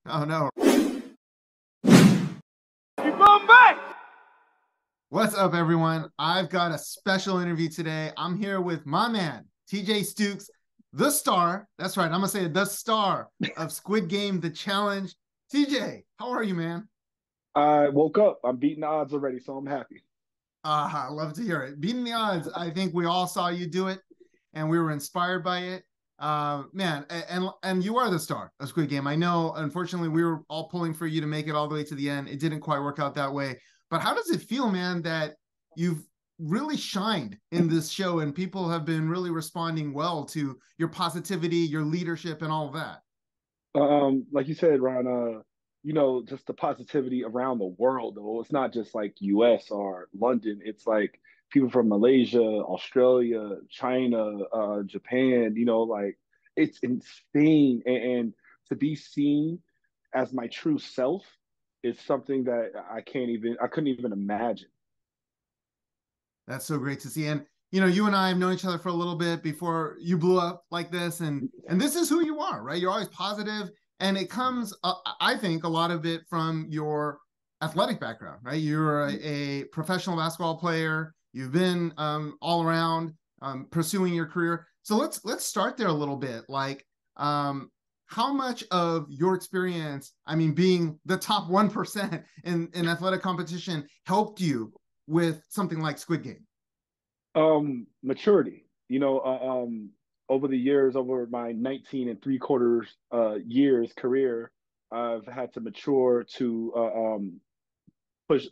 Oh no. Bombay! What's up, everyone? I've got a special interview today. I'm here with my man, TJ Stukes, the star. That's right. I'm going to say it, the star of Squid Game, The Challenge. TJ, how are you, man? I woke up. I'm beating the odds already, so I'm happy. I love to hear it. Beating the odds. I think we all saw you do it and we were inspired by it. Man, and you are the star of Squid Game. I know, unfortunately, we were all pulling for you to make it all the way to the end. It didn't quite work out that way. But how does it feel, man, that you've really shined in this show and people have been really responding well to your positivity, your leadership, and all of that? Like you said, Ron, just the positivity around the world, though. It's not just like US or London. It's like people from Malaysia, Australia, China, Japan, like it's insane. And to be seen as my true self is something that I couldn't even imagine. That's so great to see. And you and I have known each other for a little bit before you blew up like this, and this is who you are, right? You're always positive, and it comes, I think, a lot of it from your athletic background, right? You're a professional basketball player. You've been all around pursuing your career. So let's start there a little bit. Like, how much of your experience, I mean, being the top 1% in athletic competition, helped you with something like Squid Game? Maturity. Over the years, over my 19 and three quarters years career, I've had to mature to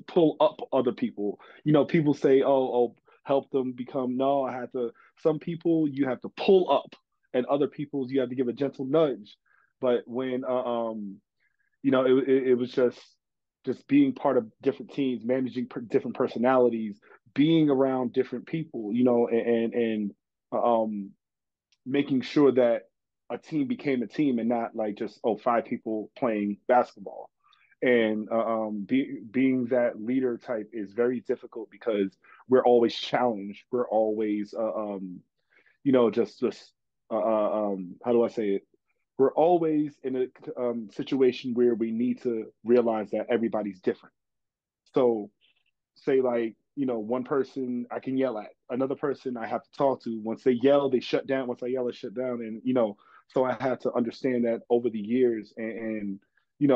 pull up other people. People say, "Oh, help them become." No, I had to. Some people you have to pull up, and other people you have to give a gentle nudge. But when it was just being part of different teams, managing different personalities, being around different people, and making sure that a team became a team and not like just five people playing basketball. And being that leader type is very difficult because we're always challenged. We're always just how do I say it? We're always in a situation where we need to realize that everybody's different. So, say like one person I can yell at, another person I have to talk to. Once they yell, they shut down. Once I yell, they shut down. And so I had to understand that over the years and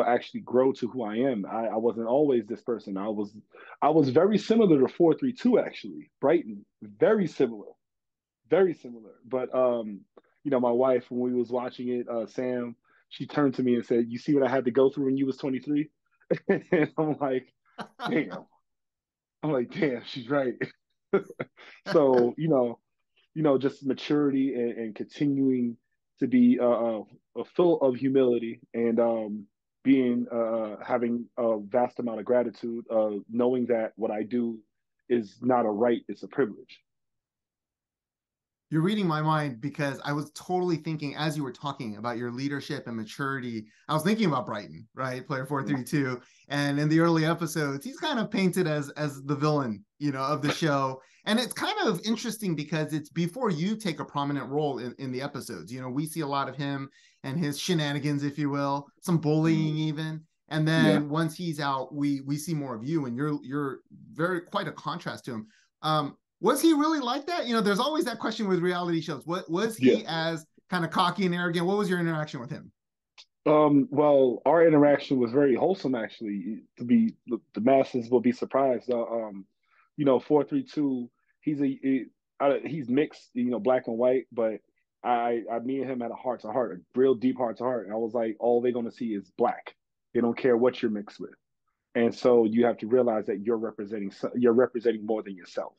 actually grow to who I am. I wasn't always this person. I was very similar to 432 actually, Brighton, very similar. But my wife, when we was watching it, Sam, she turned to me and said, "You see what I had to go through when you was 23?" And damn. I'm like, damn, she's right. So, just maturity and continuing to be full of humility and being having a vast amount of gratitude, knowing that what I do is not a right, it's a privilege. You're reading my mind because I was totally thinking as you were talking about your leadership and maturity. I was thinking about Brighton, right? Player 432. And in the early episodes, he's kind of painted as the villain, of the show. And it's kind of interesting because it's before you take a prominent role in the episodes. We see a lot of him and his shenanigans, if you will, some bullying even. And Yeah. then once he's out, we see more of you, and you're very quite a contrast to him. Was he really like that? There's always that question with reality shows. What was Yeah. he as kind of cocky and arrogant? What was your interaction with him? Well, our interaction was very wholesome, actually. To be the masses will be surprised. 432. He's mixed, black and white, but me and him had a heart to heart, a real deep heart to heart. And I was like, all they're gonna see is black. They don't care what you're mixed with, and so you have to realize that you're representing more than yourself.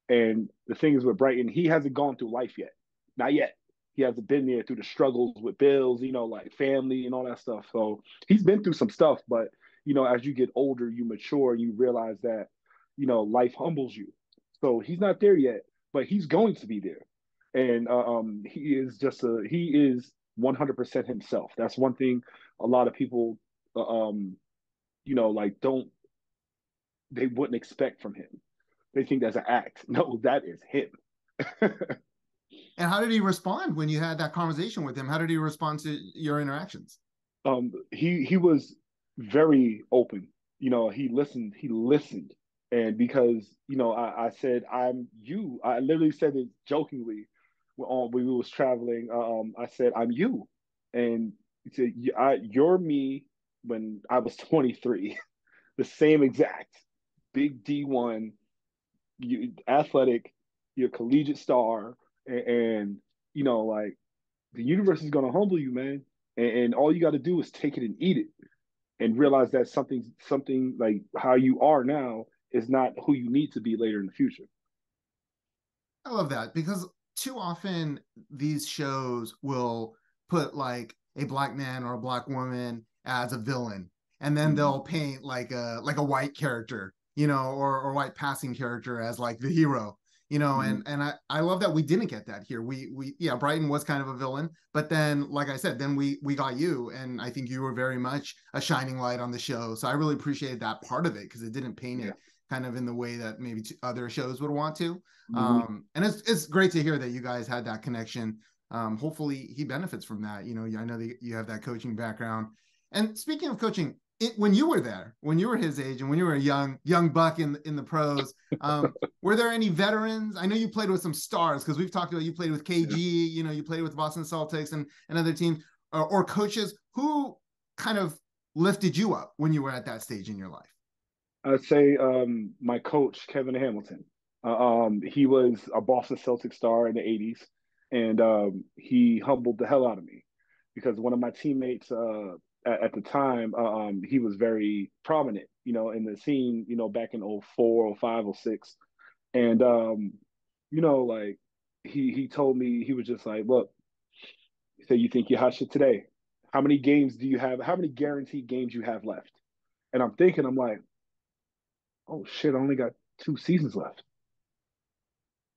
And the thing is with Brighton, he hasn't gone through life yet, not yet. He hasn't been there through the struggles with bills, like family and all that stuff. So he's been through some stuff, but as you get older, you mature, you realize that life humbles you. So he's not there yet, but he's going to be there. And he is 100% himself. That's one thing a lot of people, like don't they wouldn't expect from him. They think that's an act. No, that is him. And how did he respond when you had that conversation with him? How did he respond to your interactions? He was very open. He listened. And because, I said, I'm you. I literally said it jokingly when we was traveling. I said, I'm you. And he said, you're me when I was 23. The same exact big D1, athletic, you're a collegiate star, and like the universe is gonna humble you, man. And all you got to do is take it and eat it, and realize that something like how you are now is not who you need to be later in the future. I love that because too often these shows will put like a black man or a black woman as a villain, and then Mm-hmm. they'll paint like a white character, or white passing character as like the hero, Mm-hmm. and I love that we didn't get that here. Yeah, Brighton was kind of a villain, but then like I said, then we got you, and I think you were very much a shining light on the show. So I really appreciated that part of it because it didn't paint Yeah. it kind of in the way that maybe other shows would want to. Mm-hmm. And it's great to hear that you guys had that connection. Hopefully he benefits from that. I know that you have that coaching background. And speaking of coaching, when you were there, when you were his age, and when you were a young buck in the pros, were there any veterans? I know you played with some stars because we've talked about you played with Yeah. KG. You played with Boston Celtics and other teams, or coaches who kind of lifted you up when you were at that stage in your life. I'd say my coach Kevin Hamilton. He was a Boston Celtics star in the '80s, and he humbled the hell out of me because one of my teammates at the time, he was very prominent, in the scene, back in '04, '05, '06, and like he told me, he was just like, look, he said, you think you're hot shit today? How many games do you have? How many guaranteed games you have left? And I'm thinking, I'm like, oh shit, I only got 2 seasons left.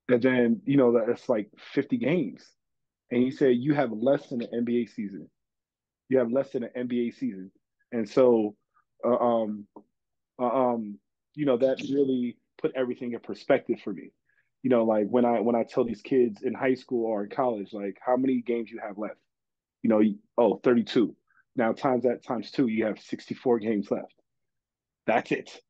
And then, that's like 50 games. And he said, you have less than an NBA season. You have less than an NBA season. And so, uh, um, that really put everything in perspective for me. Like when I tell these kids in high school or in college, like how many games you have left, 32. Now times that times two, you have 64 games left. That's it.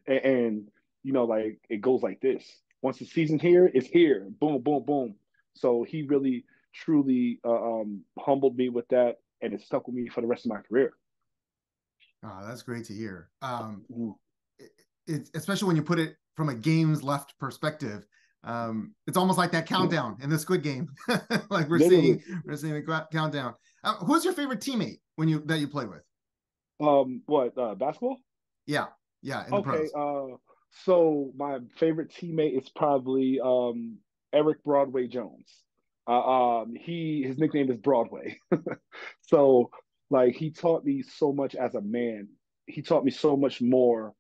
And like it goes like this. Once the season here, it's here. Boom, boom, boom. So he really, truly humbled me with that, and it stuck with me for the rest of my career. Oh, that's great to hear. Mhm. Especially when you put it from a games left perspective. It's almost like that countdown in the Squid Game. Like Literally. we're seeing the countdown. Who's your favorite teammate that you played with? What basketball? Yeah, yeah, in the Okay. pros. So my favorite teammate is probably Eric Broadway Jones. His nickname is Broadway. So like he taught me so much as a man. He taught me so much more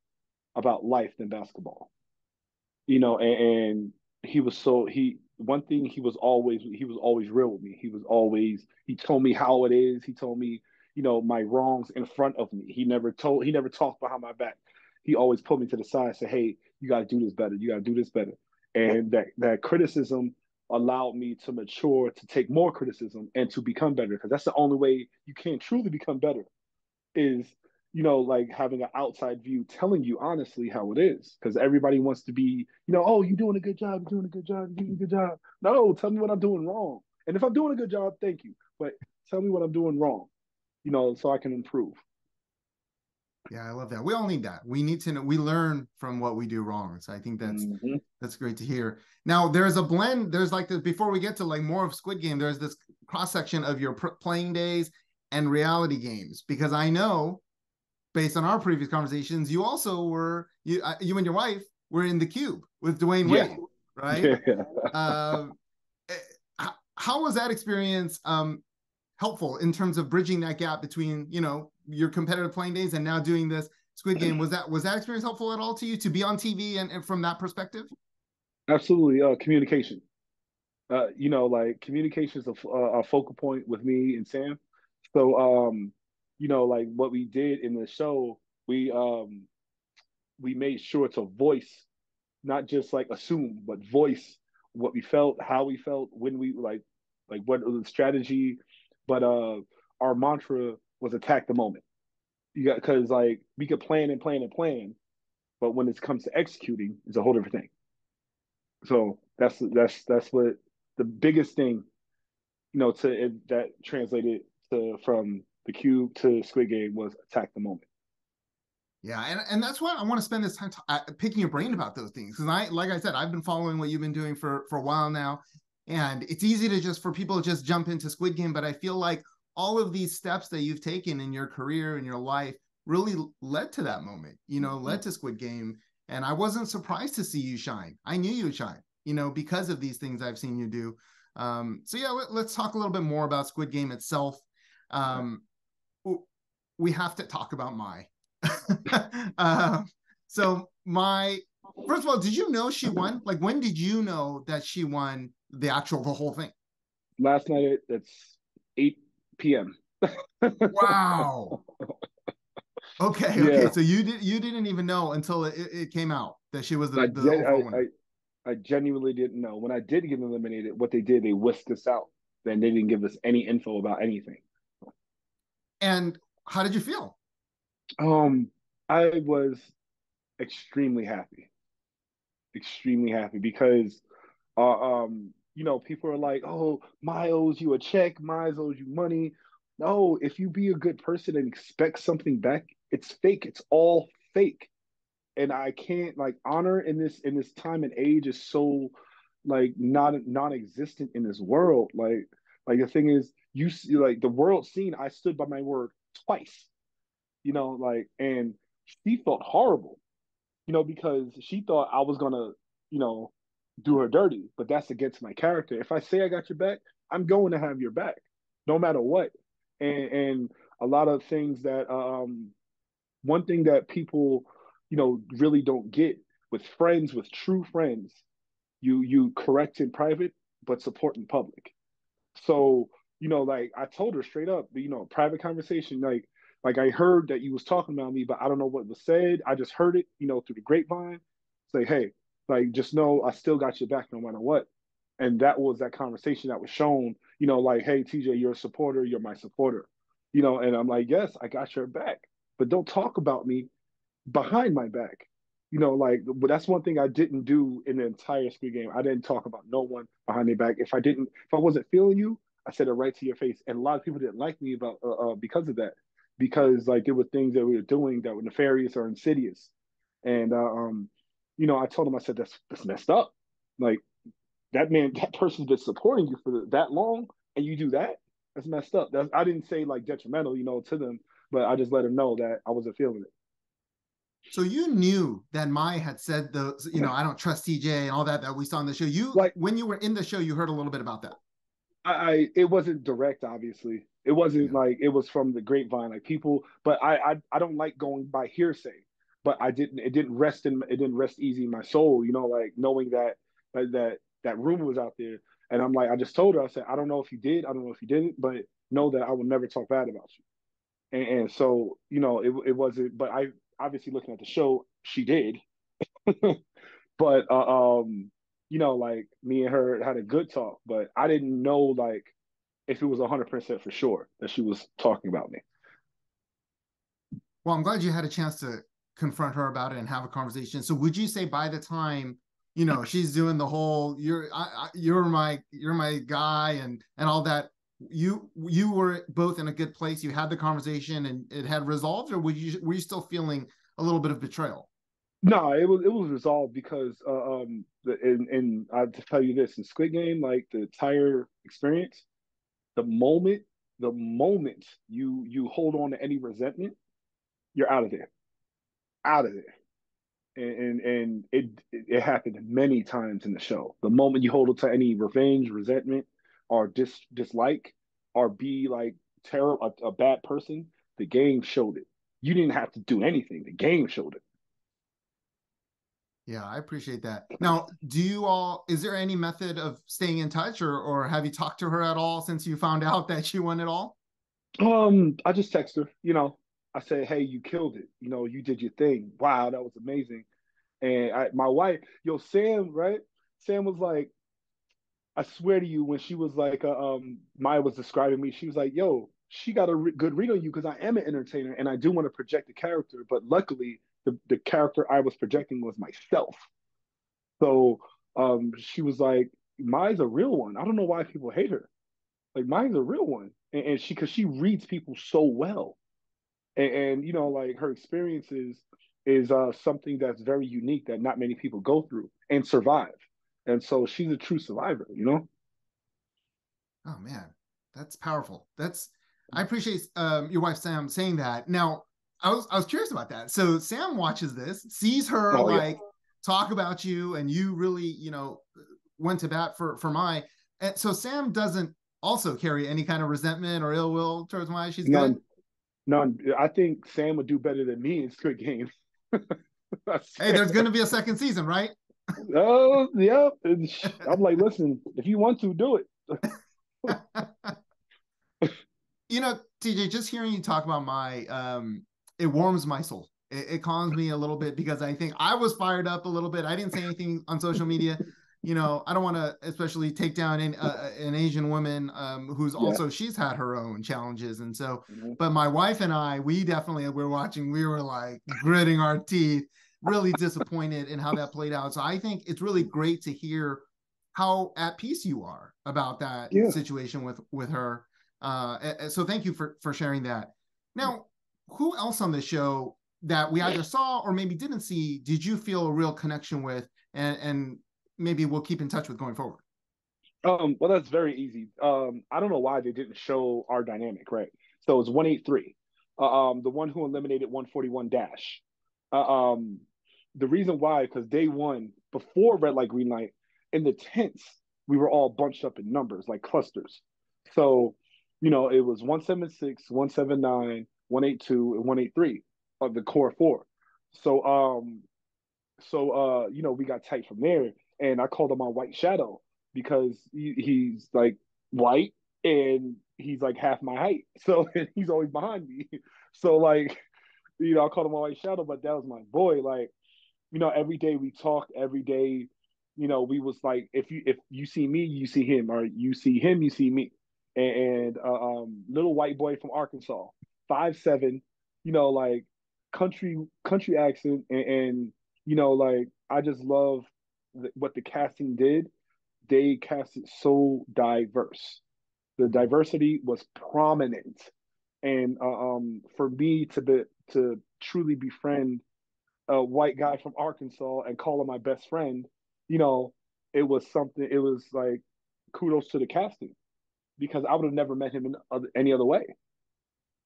about life than basketball. And he was so he one thing he was always real with me. He told me how it is. He told me, my wrongs in front of me. He never talked behind my back. He always put me to the side and said, hey, you gotta do this better. You gotta do this better. And that criticism allowed me to mature, to take more criticism and to become better. Because that's the only way you can truly become better is like having an outside view telling you honestly how it is, because everybody wants to be, oh, you're doing a good job, you're doing a good job, you're doing a good job. No, tell me what I'm doing wrong, and if I'm doing a good job, thank you, but tell me what I'm doing wrong, so I can improve. Yeah, I love that. We all need that. We need to know. We learn from what we do wrong. So I think Mm-hmm. that's great to hear. Now there's a blend. There's like this before we get to like more of Squid Game. There's this cross section of your playing days and reality games because I know based on our previous conversations, you also you and your wife were in the cube with Dwayne Yeah. Wade, right? Yeah. Um, eh, how was that experience helpful in terms of bridging that gap between your competitive playing days and now doing this Squid Game? Was that experience helpful at all to you to be on TV and from that perspective? Absolutely. Communication. Like communication is a focal point with me and Sam. So, like what we did in the show, we made sure to voice, not just like assume, but voice what we felt, how we felt, when we like what was the strategy. But our mantra was attack the moment. You got because like we could plan and plan and plan, but when it comes to executing, it's a whole different thing. So that's what the biggest thing, to that translated to from the Cube to Squid Game was attack the moment. Yeah, and that's why I want to spend this time picking your brain about those things, because like I said, I've been following what you've been doing for a while now, and it's easy to just for people to just jump into Squid Game, but I feel like all of these steps that you've taken in your career and your life really led to that moment, led to Squid Game, and I wasn't surprised to see you shine. I knew you would shine, because of these things I've seen you do. So yeah, let's talk a little bit more about Squid Game itself. Um, we have to talk about Mai. So first of all, did you know she won? Like, when did you know that she won the whole thing? Last night it's 8 p.m. Wow. Okay. Yeah, So you didn't even know until it came out that she was I the did. overall winner. I genuinely didn't know. When I did get eliminated, what they did, they whisked us out. Then they didn't give us any info about anything. And how did you feel? I was extremely happy, extremely happy because, people are like, "Oh, my owes you a check, my owes you money." No, if you be a good person and expect something back, it's fake. It's all fake. And I can't like honor in this time and age is so like not non-existent in this world. Like the thing is, you see, like the world scene, I stood by my word twice. Like, and she felt horrible, because she thought I was gonna, you know, do her dirty, but that's against my character. If I say I got your back, I'm going to have your back, no matter what. And a lot of things that one thing that people, really don't get with friends, with true friends, you correct in private, but support in public. So, like I told her straight up, private conversation, like I heard that you was talking about me, but I don't know what was said. I just heard it, through the grapevine. Say, hey, like just know I still got your back no matter what. And that was that conversation that was shown, like, hey, TJ, you're a supporter, you're my supporter. And I'm like, yes, I got your back. But don't talk about me behind my back. Like, but that's one thing I didn't do in the entire Squid Game. I didn't talk about no one behind their back. If I wasn't feeling you, I said it right to your face. And a lot of people didn't like me about because of that, because like there were things that we were doing that were nefarious or insidious. And I told him, I said that's messed up. Like that person's been supporting you for that long, and you do that. That's messed up. I didn't say like detrimental, to them, but I just let them know that I wasn't feeling it. So you knew that Mai had said those, I don't trust TJ and all that we saw on the show. Like When you were in the show, you heard a little bit about that. it wasn't direct, obviously. It wasn't Yeah. like it was from the grapevine, like people. But I don't like going by hearsay. But it didn't rest easy in my soul, like knowing that rumor was out there. And I'm like, I just told her, I said, I don't know if you did, I don't know if you didn't, but know that I will never talk bad about you. And so, it wasn't. But I obviously looking at the show, she did. But like me and her had a good talk, but I didn't know like if it was 100% for sure that she was talking about me. Well, I'm glad you had a chance to confront her about it and have a conversation. So would you say by the time, she's doing the whole you're my guy and all that, you were both in a good place, you had the conversation and it had resolved, or were you still feeling a little bit of betrayal? No, it was resolved because and I have to tell you this in Squid Game, like the entire experience, the moment you hold on to any resentment, you're out of there, out of there. And it happened many times in the show. The moment you hold on to any revenge, resentment, or dislike, or be like terrible, a bad person, the game showed it. You didn't have to do anything. The game showed it. Yeah, I appreciate that. Now, is there any method of staying in touch, or have you talked to her at all since you found out that she won it all? I just text her. I say, hey, you killed it. You did your thing. Wow, that was amazing. And my wife, yo, Sam, right? Sam was like, I swear to you, when she was like, Maya was describing me, she was like, yo, she got a good read on you because I am an entertainer and I do want to project the character. But luckily, the character I was projecting was myself. So she was like, Mai's a real one. I don't know why people hate her. Like Mai's a real one, and she because she reads people so well, and you know, like her experiences is something that's very unique that not many people go through and survive. And so she's a true survivor, you know? Oh man, that's powerful. That's I appreciate your wife Sam saying that. Now, I was curious about that. So Sam watches this, sees her Oh yeah. like talk about you, and you really, went to bat for Mai. And so Sam doesn't also carry any kind of resentment or ill will towards Mai. She's good. None, none. I think Sam would do better than me in Squid Game. Hey, there's going to be a second season, right? Oh yeah. I'm like, listen, if you want to do it. TJ, just hearing you talk about Mai, it warms my soul. It calms me a little bit because I think I was fired up a little bit. I didn't say anything on social media. I don't want to especially take down an Asian woman who's Yeah. also, she's had her own challenges. And so, Mhm. but my wife and I, we definitely were watching, we were like gritting our teeth, really disappointed in how that played out. So I think it's really great to hear how at peace you are about that Yeah. situation with her. So thank you for sharing that. Now, who else on the show that we either saw or maybe didn't see did you feel a real connection with, and maybe we'll keep in touch with going forward? Well, that's very easy. I don't know why they didn't show our dynamic, right? So it's 183, the one who eliminated 141 dash. Um, the reason why, because day one, before red light, green light, in the tents, we were all bunched up in numbers, like clusters. So, it was 176, 179, 182, and 183 of the core four. So, we got tight from there, and I called him my white shadow because he's like white and he's like half my height, so he's always behind me. So like, I called him my white shadow, but that was my boy. Like, every day we talked, every day, we was like, if you see me, you see him, or you see him, you see me. Little white boy from Arkansas, 5'7", like country accent, and like I just love what the casting did. They casted so diverse. The diversity was prominent, and for me to truly befriend a white guy from Arkansas and call him my best friend, you know, it was something. It was like kudos to the casting because I would have never met him in any other way.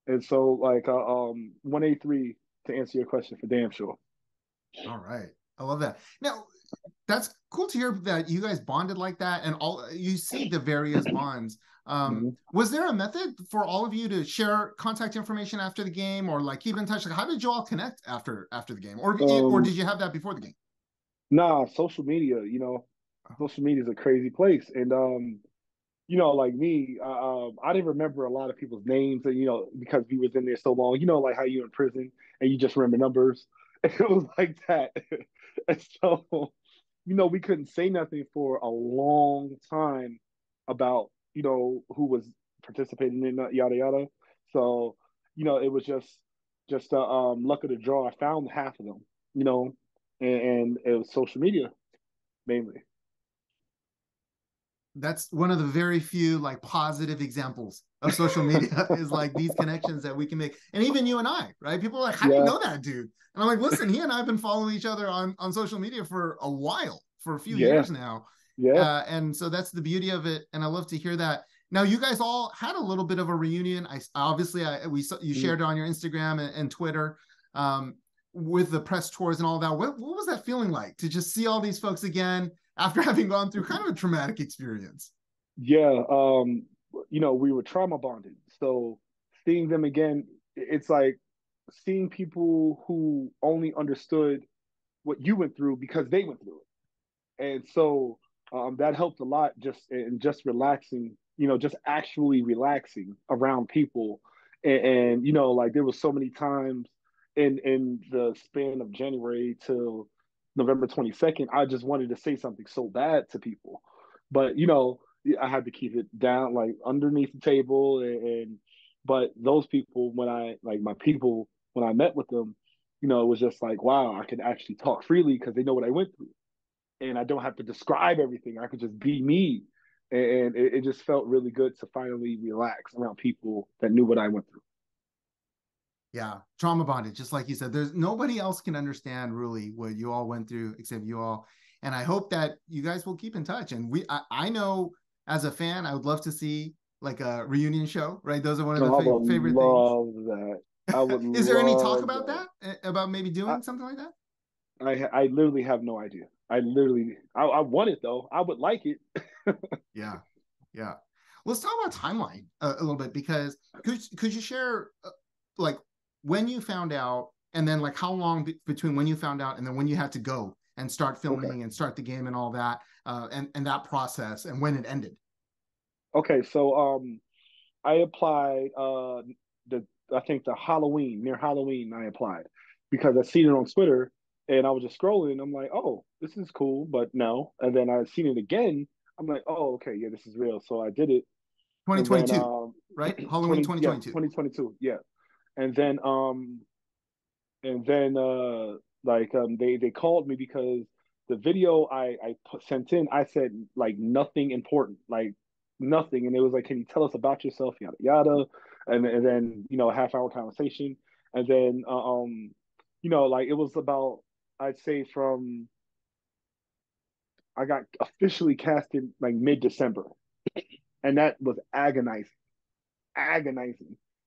And so, like, 183 to answer your question for damn sure. All right. I love that. Now, that's cool to hear that you guys bonded like that, and all you see the various bonds. Mm-hmm. Was there a method for all of you to share contact information after the game, or like keep in touch? Like, how did you all connect after the game, or Um, did you have that before the game? nah, social media. Social media is a crazy place, and like me, I didn't remember a lot of people's names, and because we was in there so long. Like how you in prison and you just remember numbers. It was like that, and so we couldn't say nothing for a long time about who was participating in that yada yada. So it was just luck of the draw. I found half of them, and it was social media mainly. That's one of the very few like positive examples of social media is like these connections that we can make. And even you and I, right? People are like, how do you Yeah, know that dude? And I'm like, listen, he and I have been following each other on social media for a while, for a few yeah, years now. yeah. And so that's the beauty of it. And I love to hear that. Now, you guys all had a little bit of a reunion. You Mm. shared it on your Instagram and Twitter, with the press tours and all that. What was that feeling like to just see all these folks again after having gone through kind of a traumatic experience? Yeah, we were trauma bonded. So seeing them again, it's like seeing people who only understood what you went through because they went through it. And so that helped a lot just in just relaxing, just actually relaxing around people. And like there was so many times in the span of January till November 22nd, I just wanted to say something so bad to people. But I had to keep it down, like underneath the table, and But those people, when I like my people, when I met with them, it was just like, wow, I can actually talk freely because they know what I went through, and I don't have to describe everything. I could just be me, and it just felt really good to finally relax around people that knew what I went through. Yeah, trauma bonded, just like you said. There's nobody else can understand really what you all went through except you all. And I hope that you guys will keep in touch. And I know as a fan, I would love to see like a reunion show, right? Those are one of No, the I would favorite things. love that. I would Is there any talk love about that. that? About maybe I, doing something like that? I literally have no idea. I want it though. I would like it. Yeah. Yeah. Let's talk about timeline a little bit because could you share like when you found out and then like how long between when you found out and then when you had to go and start Okay. filming and start the game and all that and that process and when it ended. Okay. So I applied the I think the Halloween near Halloween I applied because I seen it on Twitter and I was just scrolling and I'm like, oh, this is cool, but no. And then I seen it again. I'm like, oh, okay, yeah, this is real. So I did it. And then 2022, right? Halloween 2022. 2022, yeah. And then like they called me because the video sent in, I said like nothing important, like nothing, and it was like, can you tell us about yourself, yada yada, and then a half-hour conversation, and then like it was about, I'd say, from I got officially casted like mid-December, and that was agonizing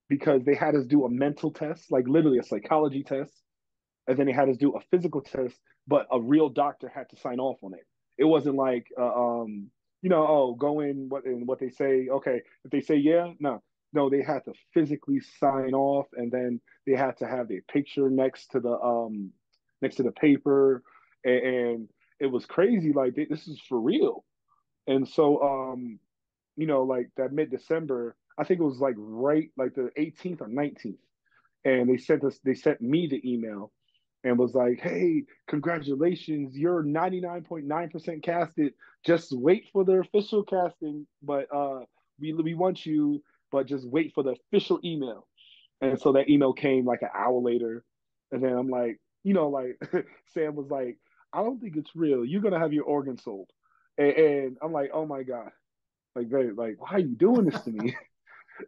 because they had us do a mental test, like literally a psychology test, and then they had us do a physical test, but a real doctor had to sign off on it. It wasn't like, oh, go in what they say. Okay, if they say yeah, no, no, they had to physically sign off, and then they had to have their picture next to the paper, and it was crazy. Like this is for real, and so like that mid December, I think it was like right like the 18th or 19th, and they sent me the email and was like, "Hey, congratulations, you're 99.9% casted. Just wait for the official casting, but we want you, but just wait for the official email." And so that email came like an hour later, and then I'm like, like Sam was like, "I don't think it's real. You're gonna have your organ sold," and I'm like, "Oh my god." Like, very, like, why are you doing this to me?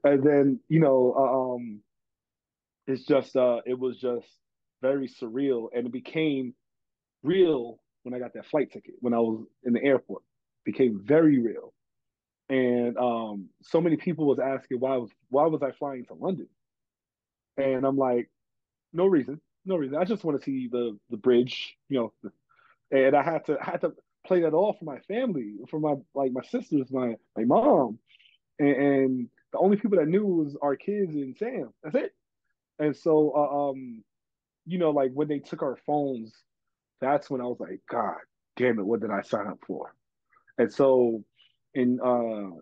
And then, it was just very surreal, and it became real when I got that flight ticket when I was in the airport. It became very real, and so many people was asking why was I flying to London, and I'm like, no reason, no reason. I just want to see the bridge, and I had to play that off for my family, for my sisters, my mom, and the only people that knew was our kids and Sam. That's it. And so, like when they took our phones, that's when I was like, God damn it, what did I sign up for? And so, in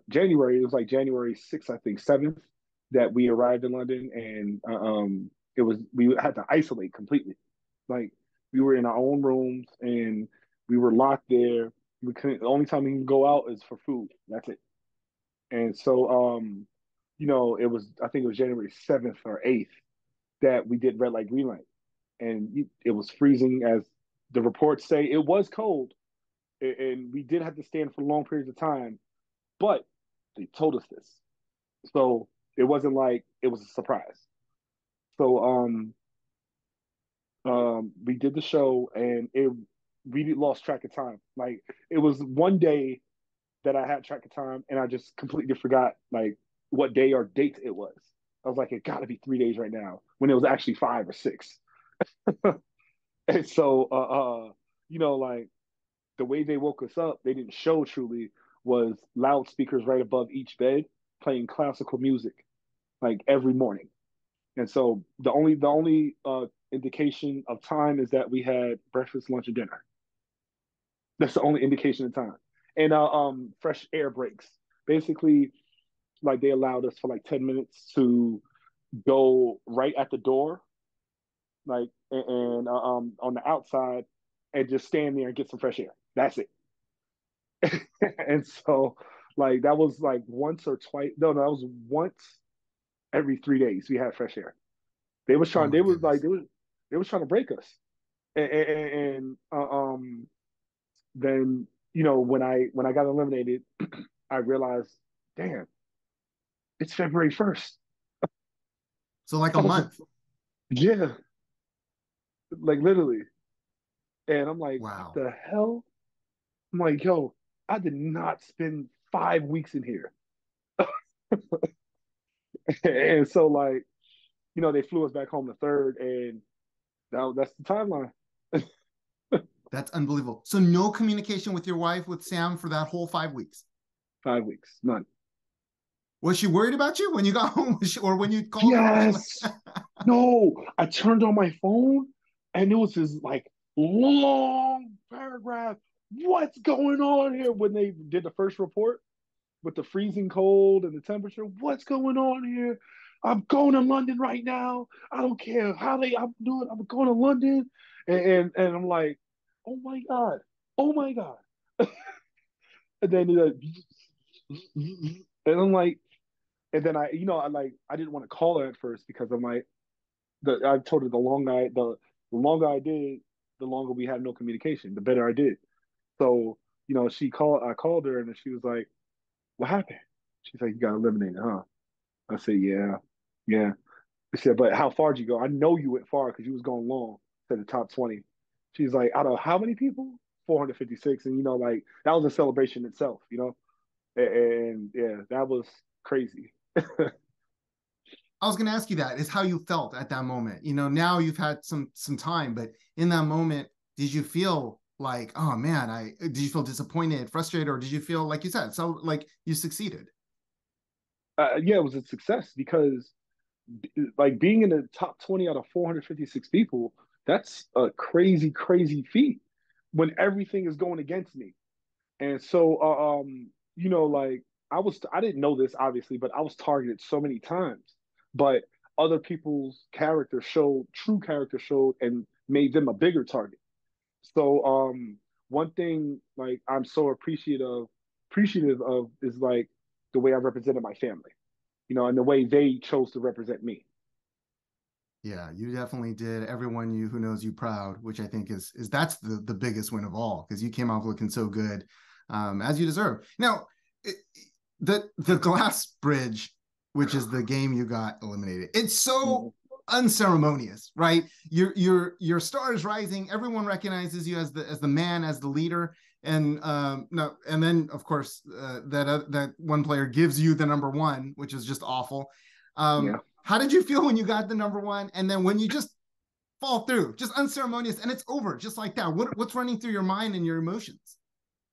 January, it was like January 6th, I think 7th, that we arrived in London, and we had to isolate completely. Like we were in our own rooms and we were locked there. We couldn't. The only time we can go out is for food. That's it. And so, I think it was January 7th or 8th that we did red light, green light. And it was freezing, as the reports say. It was cold, and we did have to stand for long periods of time, but they told us this. So it wasn't like it was a surprise. So, we did the show, and we lost track of time. Like, it was one day that I had track of time, and I just completely forgot like what day or date it was. I was like, it got to be 3 days right now, when it was actually 5 or 6. And so, like the way they woke us up, they didn't show truly, was loudspeakers right above each bed playing classical music like every morning. And so the only indication of time is that we had breakfast, lunch, and dinner. That's the only indication of time. And fresh air breaks. Basically, like they allowed us for like 10 minutes to go right at the door, like, and on the outside, and just stand there and get some fresh air. That's it. And so, like, that was like once or twice. No, no, that was once every 3 days. We had fresh air. They was Oh trying. my They was like goodness. they was trying to break us. And then when I got eliminated, I realized, damn, it's February 1st. So like a I was like, month. yeah, like literally. And I'm like, what Wow. the hell? I'm like, yo, I did not spend 5 weeks in here. And so like, they flew us back home the third, and that's the timeline. That's unbelievable. So no communication with your wife, with Sam, for that whole 5 weeks. 5 weeks, none. Was she worried about you when you got home, or when you called her? Was she like, Yes. No, I turned on my phone and it was this like long paragraph. What's going on here? When they did the first report with the freezing cold and the temperature, what's going on here? I'm going to London right now. I don't care how I'm doing. I'm going to London, and I'm like, oh my god, oh my god. And then and I'm like, and then I didn't want to call her at first because I'm like, I told her the longer I did, the longer we had no communication, the better I did. So, I called her and she was like, what happened? She's like, you got eliminated, huh? I said, yeah, yeah. She said, but how far did you go? I know you went far because you was going long to the top 20. She's like, out of how many people? 456. And, like, that was a celebration itself. And yeah, that was crazy. I was going to ask you that, is how you felt at that moment. Now you've had some time, but in that moment, did you feel like, oh man, did you feel disappointed, frustrated, or did you feel like you said, so like you succeeded? Yeah, it was a success because like being in the top 20 out of 456 people, that's a crazy, crazy feat when everything is going against me. And so, like I didn't know this obviously, but I was targeted so many times. But other people's true character showed and made them a bigger target. So, one thing like I'm so appreciative of is like the way I represented my family, and the way they chose to represent me. Yeah, you definitely did everyone who knows you proud, which I think is that's the biggest win of all, because you came off looking so good, as you deserve. Now, it, the glass bridge, which is the game you got eliminated, it's so Mhm. unceremonious, right? Your star is rising. Everyone recognizes you as the man, as the leader, and no, and then of course that one player gives you the number one, which is just awful. Yeah. How did you feel when you got the number one, and then when you just fall through, just unceremonious, and it's over, just like that? What's running through your mind and your emotions?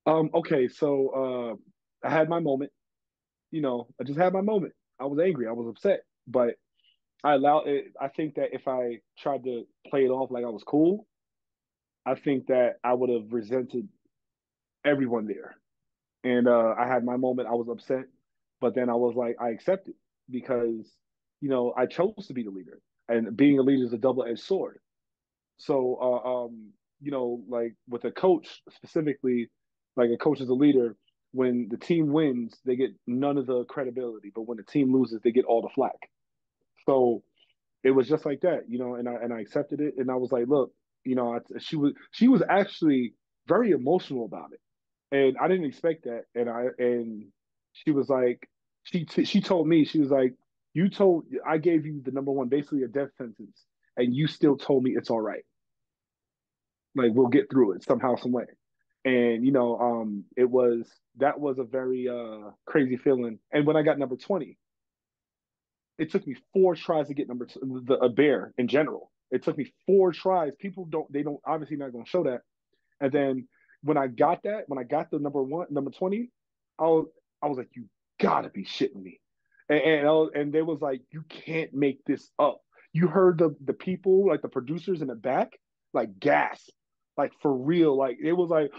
Okay. So, I had my moment. I just had my moment. I was angry. I was upset, but I allowed it. I think that if I tried to play it off like I was cool, I think that I would have resented everyone there. And I had my moment. I was upset, but then I was like, I accepted because I chose to be the leader, and being a leader is a double-edged sword. So, like with a coach specifically, like a coach is a leader. When the team wins, they get none of the credibility, but when the team loses, they get all the flack. So it was just like that, and I accepted it, and I was like, look, she was actually very emotional about it, and I didn't expect that, and she was like, she told me, she was like, I gave you the number one, basically a death sentence, and you still told me it's all right, like we'll get through it somehow, some way. And that was a very crazy feeling. And when I got number 20, it took me 4 tries to get a bear in general. It took me 4 tries. People don't obviously not going to show that. And then when I got the number one, number 20, I was like, you gotta be shitting me. And they was like, you can't make this up. You heard the people, like the producers in the back, like gasp, like for real. Like it was like,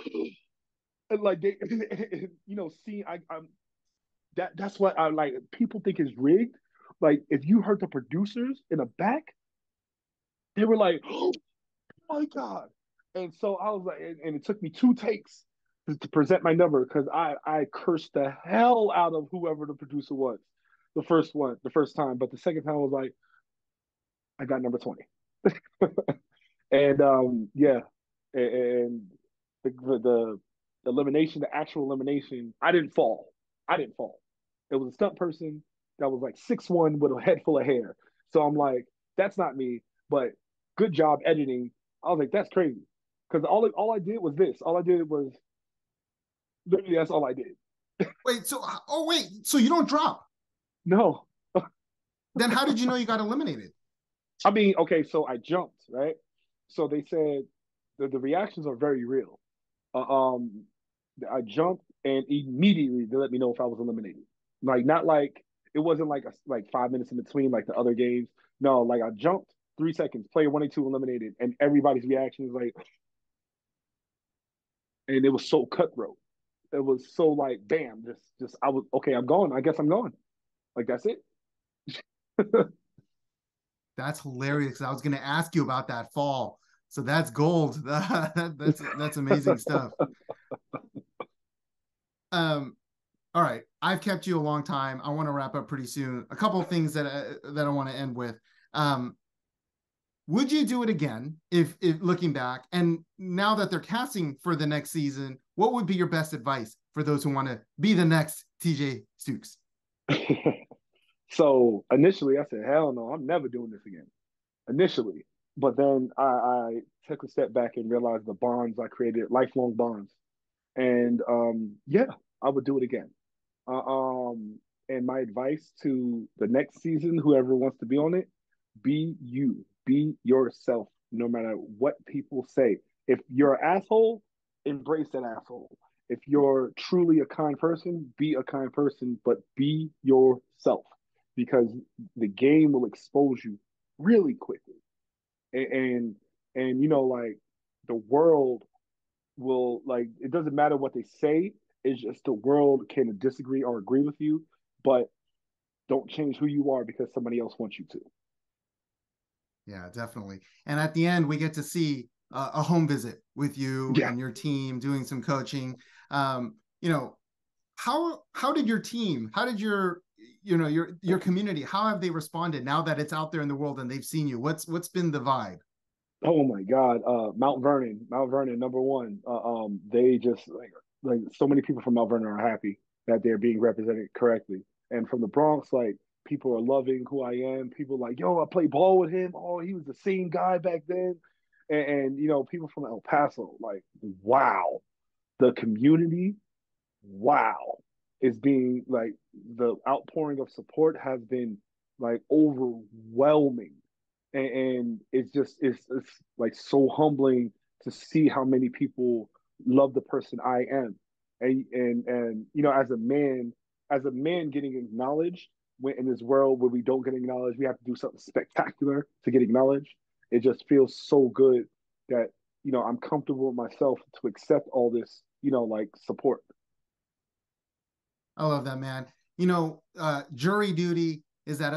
and like they, seeing I'm that's what I like. People think is rigged. Like if you heard the producers in the back, they were like, "Oh my god!" And so I was like, and it took me 2 takes to present my number because I cursed the hell out of whoever the producer was. the first time, but the second time I was like, I got number 20. And yeah, and the elimination, the actual elimination, I didn't fall. I didn't fall. It was a stunt person that was like 6'1" with a head full of hair. So I'm like, that's not me. But good job editing. I was like, that's crazy. Because all I did was this. All I did was literally that's all I did. Wait, so you don't drop? No. Then how did you know you got eliminated? I mean, okay, so I jumped, right? So they said the reactions are very real. Uh, um, I jumped and immediately they let me know if I was eliminated. Like not like it wasn't like 5 minutes in between like the other games. No, like I jumped 3 seconds, player 1 and 2 eliminated, and everybody's reaction is like, and it was so cutthroat. It was so like, bam, just I was okay. I'm gone. I guess I'm gone. Like that's it. That's hilarious. I was going to ask you about that fall. So that's gold. That's amazing stuff. Um, all right, I've kept you a long time. I want to wrap up pretty soon. A couple of things that I want to end with. Um, would you do it again if looking back? And now that they're casting for the next season, what would be your best advice for those who want to be the next TJ Stukes? So initially, I said, "Hell no, I'm never doing this again." Initially, but then I took a step back and realized the bonds I created, lifelong bonds, and yeah, I would do it again. Uh, um, and my advice to the next season, whoever wants to be on it, be you, be yourself, no matter what people say. If you're an asshole, embrace that asshole. If you're truly a kind person, be a kind person, but be yourself because the game will expose you really quickly. And and you know, like the world will like it doesn't matter what they say, it's just the world can disagree or agree with you, but don't change who you are because somebody else wants you to. Yeah, definitely. And at the end, we get to see a home visit with you Yeah. and your team doing some coaching. You know, how did your team, how did your community, how have they responded now that it's out there in the world and they've seen you? What's been the vibe? Oh my God. Mount Vernon, number one. They just like so many people from Mount Vernon are happy that they're being represented correctly. And from the Bronx, like people are loving who I am. People like, yo, I played ball with him. Oh, he was the same guy back then. And you know, people from El Paso, like, wow, the community, wow, is being like the outpouring of support has been like overwhelming and it's just it's like so humbling to see how many people love the person I am, and you know, as a man getting acknowledged when, in this world where we don't get acknowledged, we have to do something spectacular to get acknowledged. It just feels so good that you know I'm comfortable with myself to accept all this, you know, like support. I love that, man. Jury Duty is that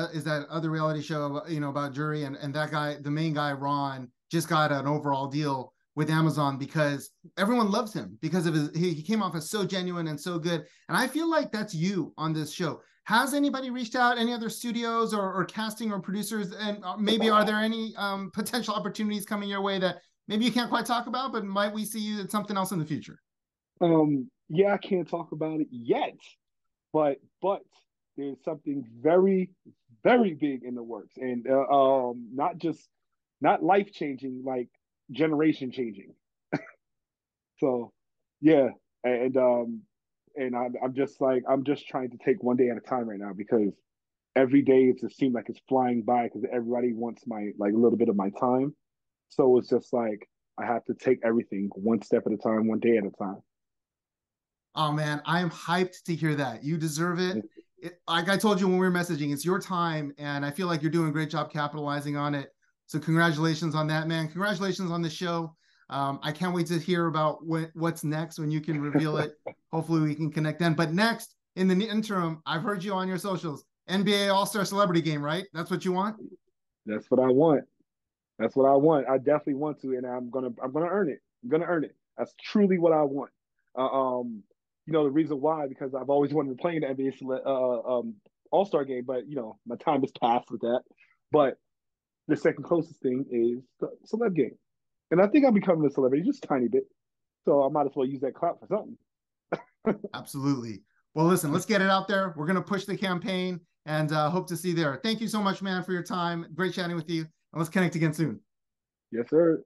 other reality show, about jury, and that guy, the main guy, Ron, just got an overall deal with Amazon because everyone loves him because of he came off as so genuine and so good. And I feel like that's you on this show. Has anybody reached out, any other studios or casting or producers? And maybe are there any potential opportunities coming your way that maybe you can't quite talk about, but might we see you at something else in the future? Yeah, I can't talk about it yet, but there's something very very big in the works, and not just not life changing, like generation changing. So yeah, and I'm just like I'm just trying to take one day at a time right now because every day it just seems like it's flying by because everybody wants my like a little bit of my time. So it's just like I have to take everything one step at a time, one day at a time. Oh man, I am hyped to hear that. You deserve like I told you when we were messaging, it's your time, and I feel like you're doing a great job capitalizing on it. So congratulations on that, man. Congratulations on the show. I can't wait to hear about what's next when you can reveal it. Hopefully, we can connect then. But next, in the interim, I've heard you on your socials. NBA All Star Celebrity Game, right? That's what you want. That's what I want. That's what I want. I definitely want to, and I'm gonna earn it. I'm gonna earn it. That's truly what I want. Uh, um, you know the reason why because I've always wanted to play in the NBA All-Star game, but my time has passed with that. But the second closest thing is the celeb game, and I think I'm becoming a celebrity just a tiny bit. So I might as well use that clout for something. Absolutely. Well, listen, let's get it out there. We're going to push the campaign and hope to see you there. Thank you so much, man, for your time. Great chatting with you. And let's connect again soon. Yes, sir.